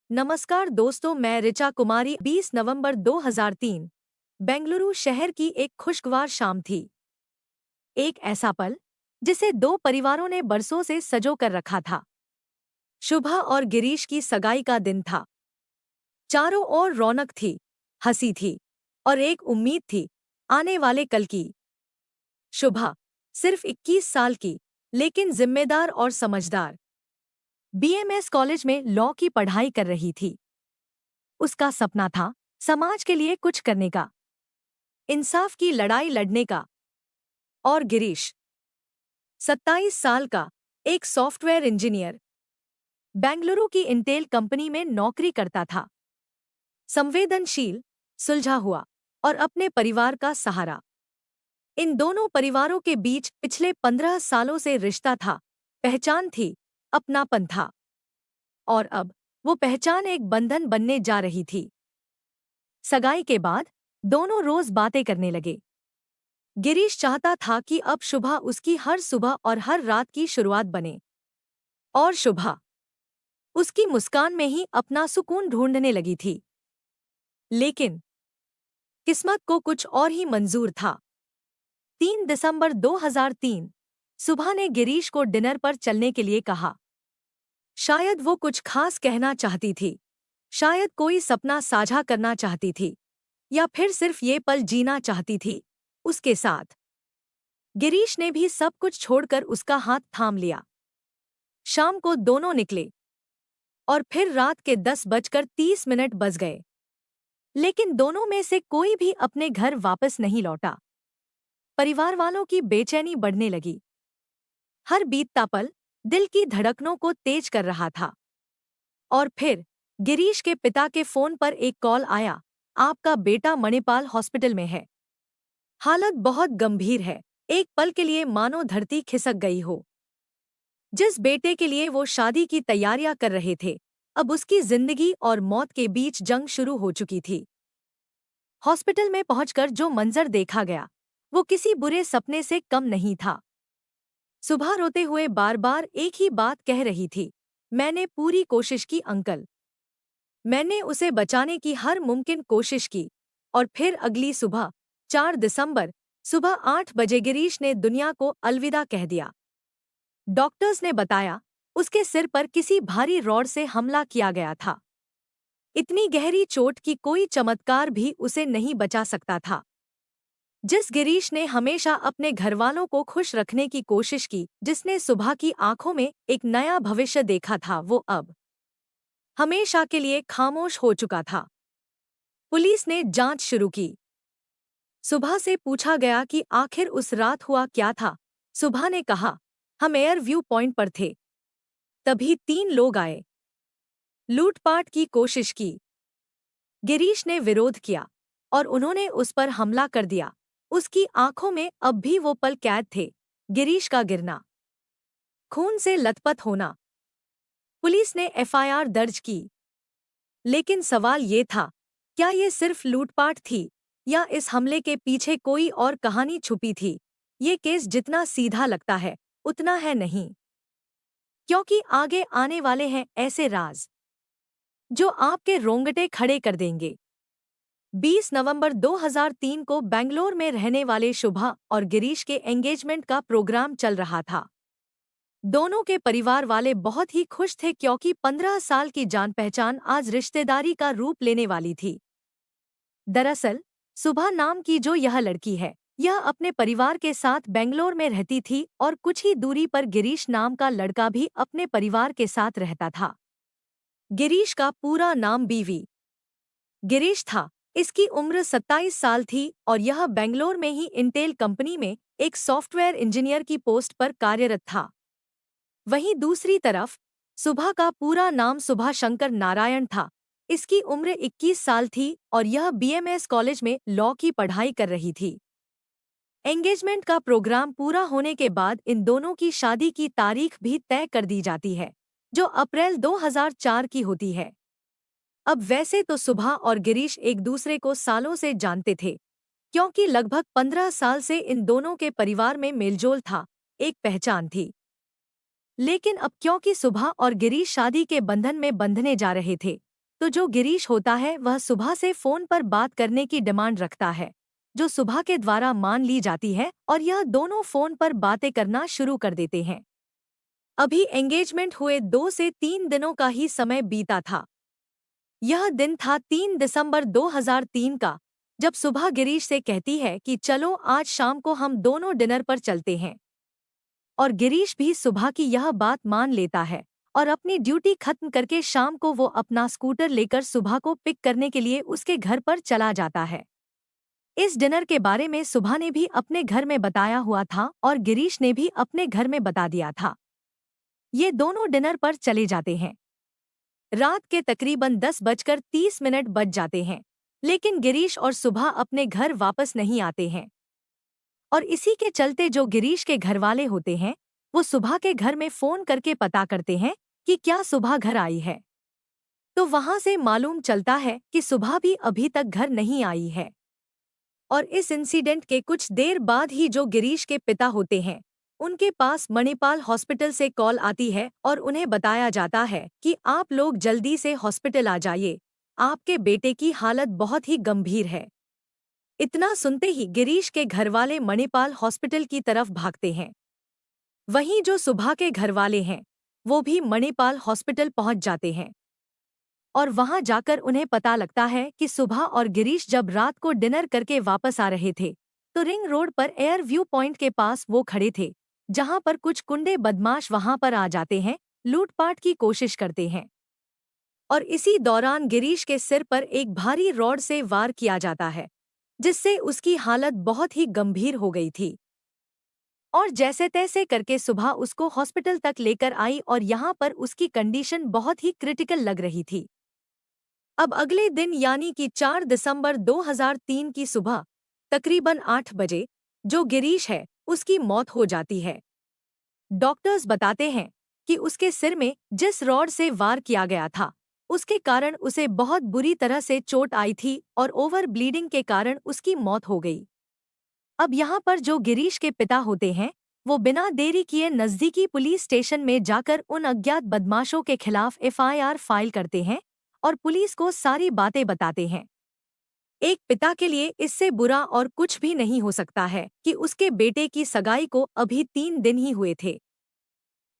नमस्कार दोस्तों, मैं ऋचा कुमारी। 20 नवंबर 2003 बेंगलुरु शहर की एक खुशगवार शाम थी। एक ऐसा पल जिसे दो परिवारों ने बरसों से सजो कर रखा था। शुभा और गिरीश की सगाई का दिन था। चारों ओर रौनक थी, हंसी थी और एक उम्मीद थी, आने वाले कल की। शुभा सिर्फ 21 साल की, लेकिन जिम्मेदार और समझदार। बीएमएस कॉलेज में लॉ की पढ़ाई कर रही थी। उसका सपना था समाज के लिए कुछ करने का, इंसाफ की लड़ाई लड़ने का। और गिरीश 27 साल का, एक सॉफ्टवेयर इंजीनियर, बेंगलुरु की इंटेल कंपनी में नौकरी करता था। संवेदनशील, सुलझा हुआ और अपने परिवार का सहारा। इन दोनों परिवारों के बीच पिछले 15 सालों से रिश्ता था, पहचान थी, अपनापन था। और अब वो पहचान एक बंधन बनने जा रही थी। सगाई के बाद दोनों रोज बातें करने लगे। गिरीश चाहता था कि अब शुभा उसकी हर सुबह और हर रात की शुरुआत बने। और शुभा उसकी मुस्कान में ही अपना सुकून ढूंढने लगी थी। लेकिन किस्मत को कुछ और ही मंजूर था। 3 दिसंबर 2003 सुबह ने गिरीश को डिनर पर चलने के लिए कहा। शायद वो कुछ खास कहना चाहती थी, शायद कोई सपना साझा करना चाहती थी, या फिर सिर्फ ये पल जीना चाहती थी उसके साथ। गिरीश ने भी सब कुछ छोड़कर उसका हाथ थाम लिया। शाम को दोनों निकले और फिर रात के 10:30 बज गए। लेकिन दोनों में से कोई भी अपने घर वापस नहीं लौटा। परिवार वालों की बेचैनी बढ़ने लगी। हर बीतता पल दिल की धड़कनों को तेज कर रहा था। और फिर गिरीश के पिता के फोन पर एक कॉल आया। आपका बेटा मणिपाल हॉस्पिटल में है, हालत बहुत गंभीर है। एक पल के लिए मानो धरती खिसक गई हो। जिस बेटे के लिए वो शादी की तैयारियां कर रहे थे, अब उसकी जिंदगी और मौत के बीच जंग शुरू हो चुकी थी। हॉस्पिटल में पहुंचकर जो मंजर देखा गया, वो किसी बुरे सपने से कम नहीं था। सुबह रोते हुए बार बार एक ही बात कह रही थी, मैंने पूरी कोशिश की अंकल। मैंने उसे बचाने की हर मुमकिन कोशिश की। और फिर अगली सुबह 4 दिसंबर सुबह 8 बजे गिरीश ने दुनिया को अलविदा कह दिया। डॉक्टर्स ने बताया उसके सिर पर किसी भारी रॉड से हमला किया गया था। इतनी गहरी चोट कि कोई चमत्कार भी उसे नहीं बचा सकता था। जिस गिरीश ने हमेशा अपने घरवालों को खुश रखने की कोशिश की, जिसने सुबह की आंखों में एक नया भविष्य देखा था, वो अब हमेशा के लिए खामोश हो चुका था। पुलिस ने जांच शुरू की। सुबह से पूछा गया कि आखिर उस रात हुआ क्या था। सुबह ने कहा, हम एयर व्यू पॉइंट पर थे, तभी 3 लोग आए, लूटपाट की कोशिश की। गिरीश ने विरोध किया और उन्होंने उस पर हमला कर दिया। उसकी आंखों में अब भी वो पल कैद थे, गिरीश का गिरना, खून से लथपथ होना। पुलिस ने एफआईआर दर्ज की। लेकिन सवाल ये था, क्या ये सिर्फ लूटपाट थी या इस हमले के पीछे कोई और कहानी छुपी थी। ये केस जितना सीधा लगता है, उतना है नहीं, क्योंकि आगे आने वाले हैं ऐसे राज जो आपके रोंगटे खड़े कर देंगे। 20 नवंबर 2003 को बेंगलोर में रहने वाले शुभा और गिरीश के एंगेजमेंट का प्रोग्राम चल रहा था। दोनों के परिवार वाले बहुत ही खुश थे, क्योंकि 15 साल की जान पहचान आज रिश्तेदारी का रूप लेने वाली थी। दरअसल सुभा नाम की जो यह लड़की है, यह अपने परिवार के साथ बेंगलोर में रहती थी और कुछ ही दूरी पर गिरीश नाम का लड़का भी अपने परिवार के साथ रहता था। गिरीश का पूरा नाम बीवी गिरीश था। इसकी उम्र 27 साल थी और यह बेंगलोर में ही इंटेल कंपनी में एक सॉफ्टवेयर इंजीनियर की पोस्ट पर कार्यरत था। वहीं दूसरी तरफ सुभा का पूरा नाम सुभा शंकर नारायण था। इसकी उम्र 21 साल थी और यह बीएमएस कॉलेज में लॉ की पढ़ाई कर रही थी। एंगेजमेंट का प्रोग्राम पूरा होने के बाद इन दोनों की शादी की तारीख भी तय कर दी जाती है, जो अप्रैल 2004 की होती है। अब वैसे तो सुभा और गिरीश एक दूसरे को सालों से जानते थे, क्योंकि लगभग 15 साल से इन दोनों के परिवार में मेलजोल था, एक पहचान थी। लेकिन अब क्योंकि सुभा और गिरीश शादी के बंधन में बंधने जा रहे थे, तो जो गिरीश होता है वह सुभा से फोन पर बात करने की डिमांड रखता है, जो सुभा के द्वारा मान ली जाती है और यह दोनों फोन पर बातें करना शुरू कर देते हैं। अभी एंगेजमेंट हुए 2 से 3 दिनों का ही समय बीता था। यह दिन था 3 दिसंबर 2003 का, जब सुभा गिरीश से कहती है कि चलो आज शाम को हम दोनों डिनर पर चलते हैं। और गिरीश भी सुभा की यह बात मान लेता है और अपनी ड्यूटी खत्म करके शाम को वो अपना स्कूटर लेकर सुभा को पिक करने के लिए उसके घर पर चला जाता है। इस डिनर के बारे में सुभा ने भी अपने घर में बताया हुआ था और गिरीश ने भी अपने घर में बता दिया था। ये दोनों डिनर पर चले जाते हैं। रात के तकरीबन 10:30 बज जाते हैं, लेकिन गिरीश और सुभा अपने घर वापस नहीं आते हैं। और इसी के चलते जो गिरीश के घरवाले होते हैं वो सुभा के घर में फोन करके पता करते हैं कि क्या सुभा घर आई है। तो वहां से मालूम चलता है कि सुभा भी अभी तक घर नहीं आई है। और इस इंसिडेंट के कुछ देर बाद ही जो गिरीश के पिता होते हैं उनके पास मणिपाल हॉस्पिटल से कॉल आती है और उन्हें बताया जाता है कि आप लोग जल्दी से हॉस्पिटल आ जाइए, आपके बेटे की हालत बहुत ही गंभीर है। इतना सुनते ही गिरीश के घरवाले मणिपाल हॉस्पिटल की तरफ भागते हैं। वहीं जो सुभा के घरवाले हैं वो भी मणिपाल हॉस्पिटल पहुंच जाते हैं। और वहां जाकर उन्हें पता लगता है कि सुभा और गिरीश जब रात को डिनर करके वापस आ रहे थे तो रिंग रोड पर एयर व्यू पॉइंट के पास वो खड़े थे, जहां पर कुछ गुंडे बदमाश वहां पर आ जाते हैं, लूटपाट की कोशिश करते हैं। और इसी दौरान गिरीश के सिर पर एक भारी रॉड से वार किया जाता है, जिससे उसकी हालत बहुत ही गंभीर हो गई थी। और जैसे तैसे करके सुबह उसको हॉस्पिटल तक लेकर आई और यहाँ पर उसकी कंडीशन बहुत ही क्रिटिकल लग रही थी। अब अगले दिन यानी कि 4 दिसंबर 2003 की सुबह तकरीबन 8 बजे जो गिरीश है उसकी मौत हो जाती है। डॉक्टर्स बताते हैं कि उसके सिर में जिस रॉड से वार किया गया था उसके कारण उसे बहुत बुरी तरह से चोट आई थी और ओवर ब्लीडिंग के कारण उसकी मौत हो गई। अब यहाँ पर जो गिरीश के पिता होते हैं वो बिना देरी किए नजदीकी पुलिस स्टेशन में जाकर उन अज्ञात बदमाशों के खिलाफ एफआईआर फाइल करते हैं और पुलिस को सारी बातें बताते हैं। एक पिता के लिए इससे बुरा और कुछ भी नहीं हो सकता है कि उसके बेटे की सगाई को अभी 3 दिन ही हुए थे।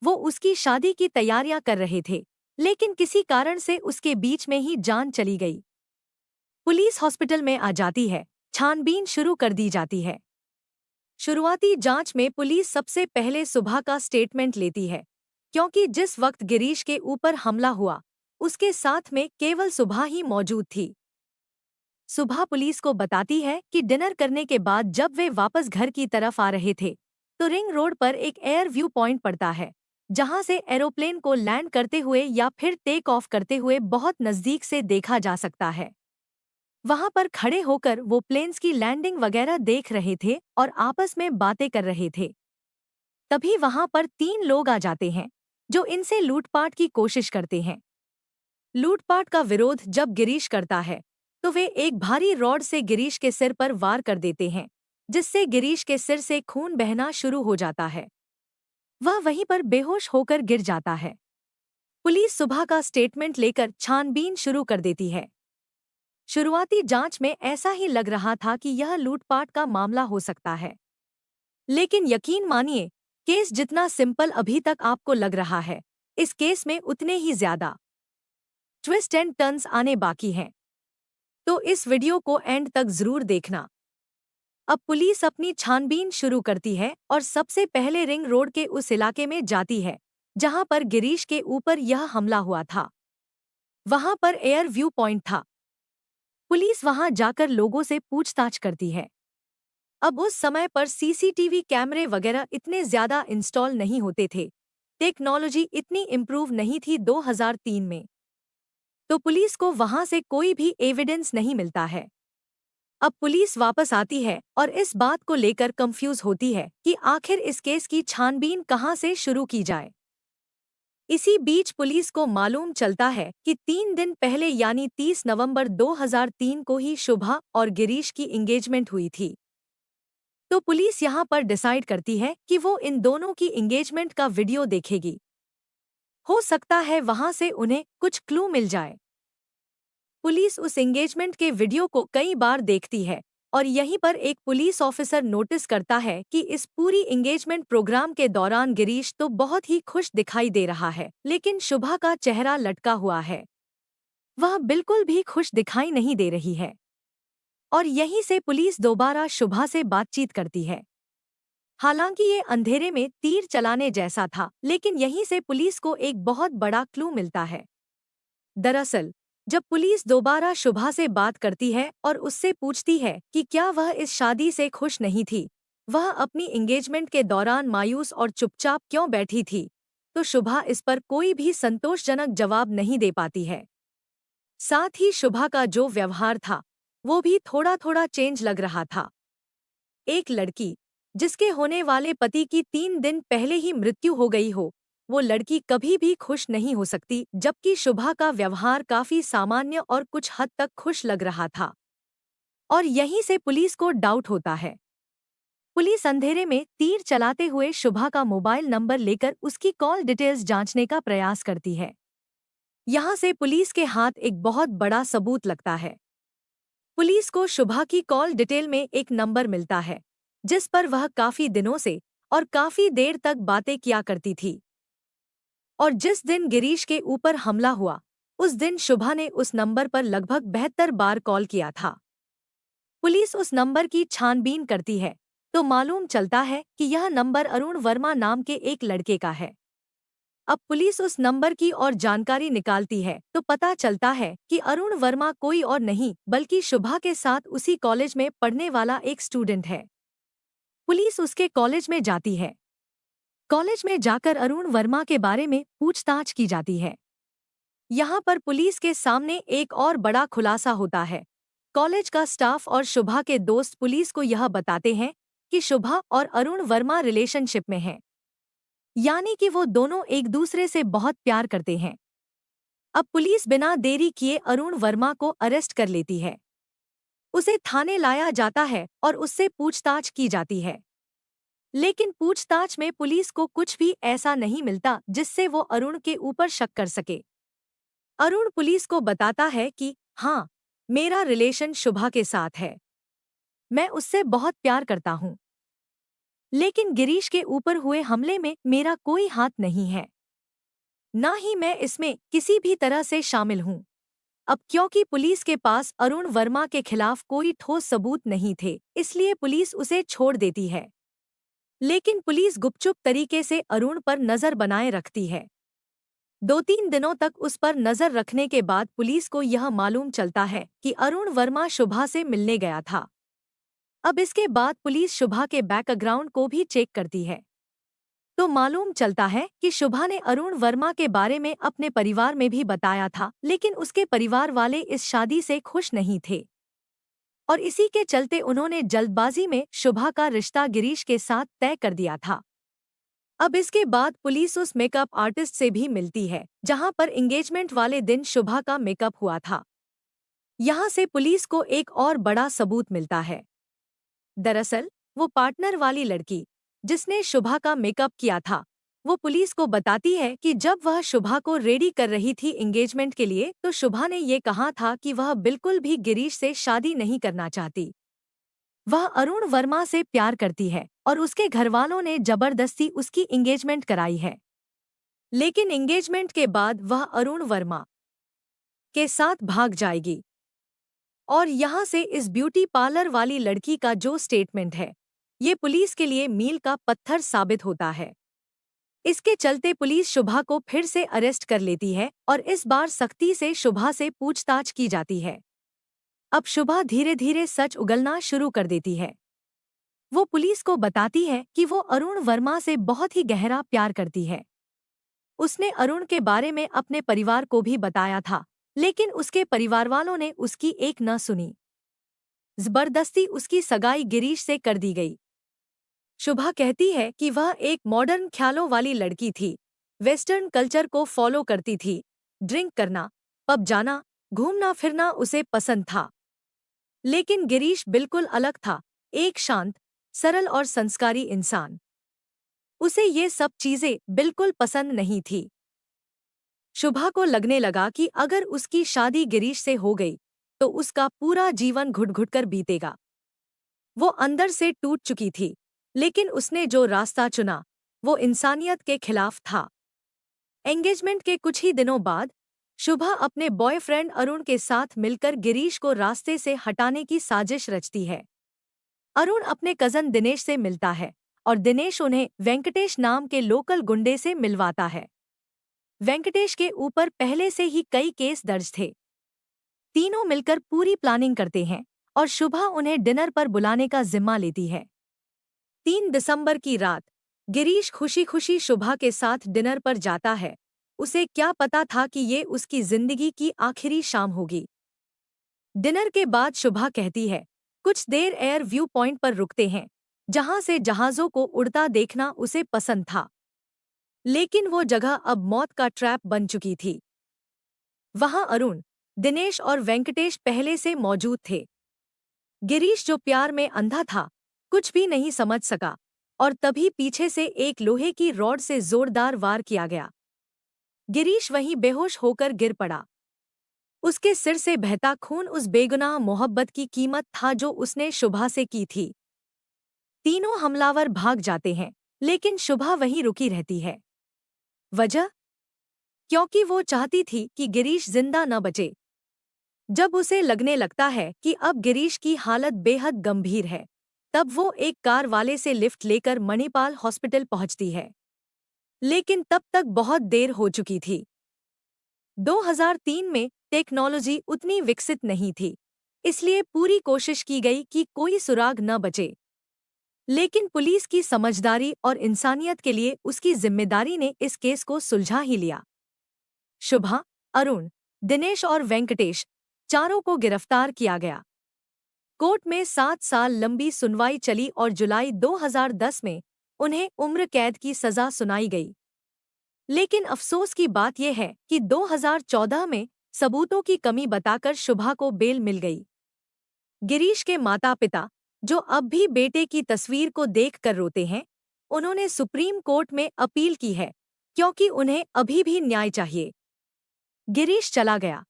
वो उसकी शादी की तैयारियां कर रहे थे, लेकिन किसी कारण से उसके बीच में ही जान चली गई। पुलिस हॉस्पिटल में आ जाती है, छानबीन शुरू कर दी जाती है। शुरुआती जांच में पुलिस सबसे पहले सुभा का स्टेटमेंट लेती है, क्योंकि जिस वक्त गिरीश के ऊपर हमला हुआ उसके साथ में केवल सुभा ही मौजूद थी। सुभा पुलिस को बताती है कि डिनर करने के बाद जब वे वापस घर की तरफ आ रहे थे तो रिंग रोड पर एक एयर व्यू पॉइंट पड़ता है, जहां से एरोप्लेन को लैंड करते हुए या फिर टेक ऑफ करते हुए बहुत नजदीक से देखा जा सकता है। वहां पर खड़े होकर वो प्लेन्स की लैंडिंग वगैरह देख रहे थे और आपस में बातें कर रहे थे। तभी वहां पर 3 लोग आ जाते हैं जो इनसे लूटपाट की कोशिश करते हैं। लूटपाट का विरोध जब गिरीश करता है तो वे एक भारी रॉड से गिरीश के सिर पर वार कर देते हैं, जिससे गिरीश के सिर से खून बहना शुरू हो जाता है। वह वहीं पर बेहोश होकर गिर जाता है। पुलिस सुबह का स्टेटमेंट लेकर छानबीन शुरू कर देती है। शुरुआती जांच में ऐसा ही लग रहा था कि यह लूटपाट का मामला हो सकता है, लेकिन यकीन मानिए, केस जितना सिंपल अभी तक आपको लग रहा है, इस केस में उतने ही ज्यादा ट्विस्ट एंड टर्न्स आने बाकी हैं। तो इस वीडियो को एंड तक जरूर देखना। अब पुलिस अपनी छानबीन शुरू करती है और सबसे पहले रिंग रोड के उस इलाके में जाती है जहां पर गिरीश के ऊपर यह हमला हुआ था। वहां पर एयर व्यू पॉइंट था। पुलिस वहां जाकर लोगों से पूछताछ करती है। अब उस समय पर सीसीटीवी कैमरे वगैरह इतने ज्यादा इंस्टॉल नहीं होते थे, टेक्नोलॉजी इतनी इम्प्रूव नहीं थी 2003 में, तो पुलिस को वहां से कोई भी एविडेंस नहीं मिलता है। अब पुलिस वापस आती है और इस बात को लेकर कंफ्यूज होती है कि आखिर इस केस की छानबीन कहां से शुरू की जाए। इसी बीच पुलिस को मालूम चलता है कि 3 दिन पहले यानी 30 नवंबर 2003 को ही शुभा और गिरीश की एंगेजमेंट हुई थी। तो पुलिस यहां पर डिसाइड करती है कि वो इन दोनों की एंगेजमेंट का वीडियो देखेगी। हो सकता है वहां से उन्हें कुछ क्लू मिल जाए। पुलिस उस एंगेजमेंट के वीडियो को कई बार देखती है और यहीं पर एक पुलिस ऑफिसर नोटिस करता है कि इस पूरी एंगेजमेंट प्रोग्राम के दौरान गिरीश तो बहुत ही खुश दिखाई दे रहा है, लेकिन शुभा का चेहरा लटका हुआ है। वह बिल्कुल भी खुश दिखाई नहीं दे रही है। और यहीं से पुलिस दोबारा शुभा से बातचीत करती है। हालांकि ये अंधेरे में तीर चलाने जैसा था, लेकिन यहीं से पुलिस को एक बहुत बड़ा क्लू मिलता है। दरअसल जब पुलिस दोबारा शुभा से बात करती है और उससे पूछती है कि क्या वह इस शादी से खुश नहीं थी, वह अपनी एंगेजमेंट के दौरान मायूस और चुपचाप क्यों बैठी थी, तो शुभा इस पर कोई भी संतोषजनक जवाब नहीं दे पाती है। साथ ही शुभा का जो व्यवहार था वो भी थोड़ा थोड़ा चेंज लग रहा था। एक लड़की जिसके होने वाले पति की 3 दिन पहले ही मृत्यु हो गई हो, वो लड़की कभी भी खुश नहीं हो सकती, जबकि शुभा का व्यवहार काफी सामान्य और कुछ हद तक खुश लग रहा था। और यहीं से पुलिस को डाउट होता है। पुलिस अंधेरे में तीर चलाते हुए शुभा का मोबाइल नंबर लेकर उसकी कॉल डिटेल्स जांचने का प्रयास करती है। यहाँ से पुलिस के हाथ एक बहुत बड़ा सबूत लगता है। पुलिस को शुभा की कॉल डिटेल में एक नंबर मिलता है जिस पर वह काफी दिनों से और काफी देर तक बातें किया करती थी। और जिस दिन गिरीश के ऊपर हमला हुआ, उस दिन शुभा ने उस नंबर पर लगभग 72 बार कॉल किया था। पुलिस उस नंबर की छानबीन करती है तो मालूम चलता है कि यह नंबर अरुण वर्मा नाम के एक लड़के का है। अब पुलिस उस नंबर की और जानकारी निकालती है तो पता चलता है कि अरुण वर्मा कोई और नहीं बल्कि शुभा के साथ उसी कॉलेज में पढ़ने वाला एक स्टूडेंट है। पुलिस उसके कॉलेज में जाती है। कॉलेज में जाकर अरुण वर्मा के बारे में पूछताछ की जाती है। यहाँ पर पुलिस के सामने एक और बड़ा खुलासा होता है। कॉलेज का स्टाफ और शुभा के दोस्त पुलिस को यह बताते हैं कि शुभा और अरुण वर्मा रिलेशनशिप में हैं, यानी कि वो दोनों एक दूसरे से बहुत प्यार करते हैं। अब पुलिस बिना देरी किए अरुण वर्मा को अरेस्ट कर लेती है। उसे थाने लाया जाता है और उससे पूछताछ की जाती है, लेकिन पूछताछ में पुलिस को कुछ भी ऐसा नहीं मिलता जिससे वो अरुण के ऊपर शक कर सके। अरुण पुलिस को बताता है कि हाँ, मेरा रिलेशन शुभा के साथ है, मैं उससे बहुत प्यार करता हूँ, लेकिन गिरीश के ऊपर हुए हमले में मेरा कोई हाथ नहीं है, ना ही मैं इसमें किसी भी तरह से शामिल हूँ। अब क्योंकि पुलिस के पास अरुण वर्मा के खिलाफ कोई ठोस सबूत नहीं थे, इसलिए पुलिस उसे छोड़ देती है। लेकिन पुलिस गुपचुप तरीके से अरुण पर नजर बनाए रखती है। 2-3 दिनों तक उस पर नजर रखने के बाद पुलिस को यह मालूम चलता है कि अरुण वर्मा शुभा से मिलने गया था। अब इसके बाद पुलिस शुभा के बैकग्राउंड को भी चेक करती है तो मालूम चलता है कि शुभा ने अरुण वर्मा के बारे में अपने परिवार में भी बताया था, लेकिन उसके परिवार वाले इस शादी से खुश नहीं थे और इसी के चलते उन्होंने जल्दबाजी में शुभा का रिश्ता गिरीश के साथ तय कर दिया था। अब इसके बाद पुलिस उस मेकअप आर्टिस्ट से भी मिलती है जहां पर एंगेजमेंट वाले दिन शुभा का मेकअप हुआ था। यहां से पुलिस को एक और बड़ा सबूत मिलता है। दरअसल वो पार्टनर वाली लड़की जिसने शुभा का मेकअप किया था, वो पुलिस को बताती है कि जब वह शुभा को रेडी कर रही थी एंगेजमेंट के लिए, तो शुभा ने ये कहा था कि वह बिल्कुल भी गिरीश से शादी नहीं करना चाहती। वह अरुण वर्मा से प्यार करती है और उसके घरवालों ने जबरदस्ती उसकी एंगेजमेंट कराई है। लेकिन एंगेजमेंट के बाद वह अरुण वर्मा के साथ भाग जाएगी। और यहाँ से इस ब्यूटी पार्लर वाली लड़की का जो स्टेटमेंट है, ये पुलिस के लिए मील का पत्थर साबित होता है। इसके चलते पुलिस शुभा को फिर से अरेस्ट कर लेती है और इस बार सख्ती से शुभा से पूछताछ की जाती है। अब शुभा धीरे धीरे सच उगलना शुरू कर देती है। वो पुलिस को बताती है कि वो अरुण वर्मा से बहुत ही गहरा प्यार करती है। उसने अरुण के बारे में अपने परिवार को भी बताया था, लेकिन उसके परिवार वालों ने उसकी एक न सुनी। जबरदस्ती उसकी सगाई गिरीश से कर दी गई। शुभा कहती है कि वह एक मॉडर्न ख्यालों वाली लड़की थी, वेस्टर्न कल्चर को फॉलो करती थी, ड्रिंक करना, पब जाना, घूमना फिरना उसे पसंद था। लेकिन गिरीश बिल्कुल अलग था, एक शांत, सरल और संस्कारी इंसान। उसे ये सब चीजें बिल्कुल पसंद नहीं थी। शुभा को लगने लगा कि अगर उसकी शादी गिरीश से हो गई तो उसका पूरा जीवन घुट-घुट कर बीतेगा। वो अंदर से टूट चुकी थी, लेकिन उसने जो रास्ता चुना वो इंसानियत के खिलाफ था। एंगेजमेंट के कुछ ही दिनों बाद शुभा अपने बॉयफ्रेंड अरुण के साथ मिलकर गिरीश को रास्ते से हटाने की साजिश रचती है। अरुण अपने कजन दिनेश से मिलता है और दिनेश उन्हें वेंकटेश नाम के लोकल गुंडे से मिलवाता है। वेंकटेश के ऊपर पहले से ही कई केस दर्ज थे। तीनों मिलकर पूरी प्लानिंग करते हैं और शुभा उन्हें डिनर पर बुलाने का जिम्मा लेती है। 3 दिसंबर की रात गिरीश खुशी खुशी शुभा के साथ डिनर पर जाता है। उसे क्या पता था कि ये उसकी जिंदगी की आखिरी शाम होगी। डिनर के बाद शुभा कहती है, कुछ देर एयर व्यू पॉइंट पर रुकते हैं, जहां से जहाजों को उड़ता देखना उसे पसंद था। लेकिन वो जगह अब मौत का ट्रैप बन चुकी थी। वहां अरुण, दिनेश और वेंकटेश पहले से मौजूद थे। गिरीश, जो प्यार में अंधा था, कुछ भी नहीं समझ सका और तभी पीछे से एक लोहे की रॉड से जोरदार वार किया गया। गिरीश वहीं बेहोश होकर गिर पड़ा। उसके सिर से बहता खून उस बेगुनाह मोहब्बत की कीमत था जो उसने शुभा से की थी। तीनों हमलावर भाग जाते हैं, लेकिन शुभा वहीं रुकी रहती है। वजह? क्योंकि वो चाहती थी कि गिरीश जिंदा न बचे। जब उसे लगने लगता है कि अब गिरीश की हालत बेहद गंभीर है, तब वो एक कार वाले से लिफ्ट लेकर मणिपाल हॉस्पिटल पहुंचती है। लेकिन तब तक बहुत देर हो चुकी थी। 2003 में टेक्नोलॉजी उतनी विकसित नहीं थी, इसलिए पूरी कोशिश की गई कि कोई सुराग न बचे। लेकिन पुलिस की समझदारी और इंसानियत के लिए उसकी जिम्मेदारी ने इस केस को सुलझा ही लिया। शुभा, अरुण, दिनेश और वेंकटेश, चारों को गिरफ्तार किया गया। कोर्ट में 7 साल लंबी सुनवाई चली और जुलाई 2010 में उन्हें उम्र कैद की सजा सुनाई गई। लेकिन अफसोस की बात यह है कि 2014 में सबूतों की कमी बताकर शुभा को बेल मिल गई। गिरीश के माता-पिता, जो अब भी बेटे की तस्वीर को देखकर रोते हैं, उन्होंने सुप्रीम कोर्ट में अपील की है, क्योंकि उन्हें अभी भी न्याय चाहिए। गिरीश चला गया,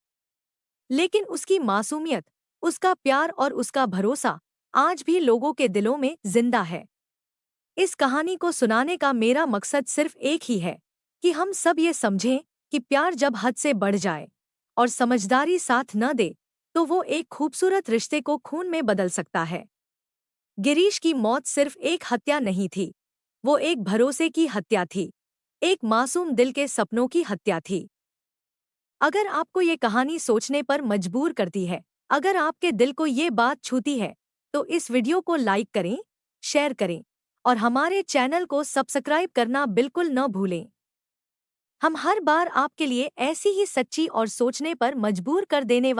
लेकिन उसकी मासूमियत, उसका प्यार और उसका भरोसा आज भी लोगों के दिलों में जिंदा है। इस कहानी को सुनाने का मेरा मकसद सिर्फ एक ही है कि हम सब ये समझें कि प्यार जब हद से बढ़ जाए और समझदारी साथ न दे, तो वो एक खूबसूरत रिश्ते को खून में बदल सकता है। गिरीश की मौत सिर्फ एक हत्या नहीं थी, वो एक भरोसे की हत्या थी, एक मासूम दिल के सपनों की हत्या थी। अगर आपको ये कहानी सोचने पर मजबूर करती है, अगर आपके दिल को ये बात छूती है, तो इस वीडियो को लाइक करें, शेयर करें और हमारे चैनल को सब्सक्राइब करना बिल्कुल न भूलें। हम हर बार आपके लिए ऐसी ही सच्ची और सोचने पर मजबूर कर देने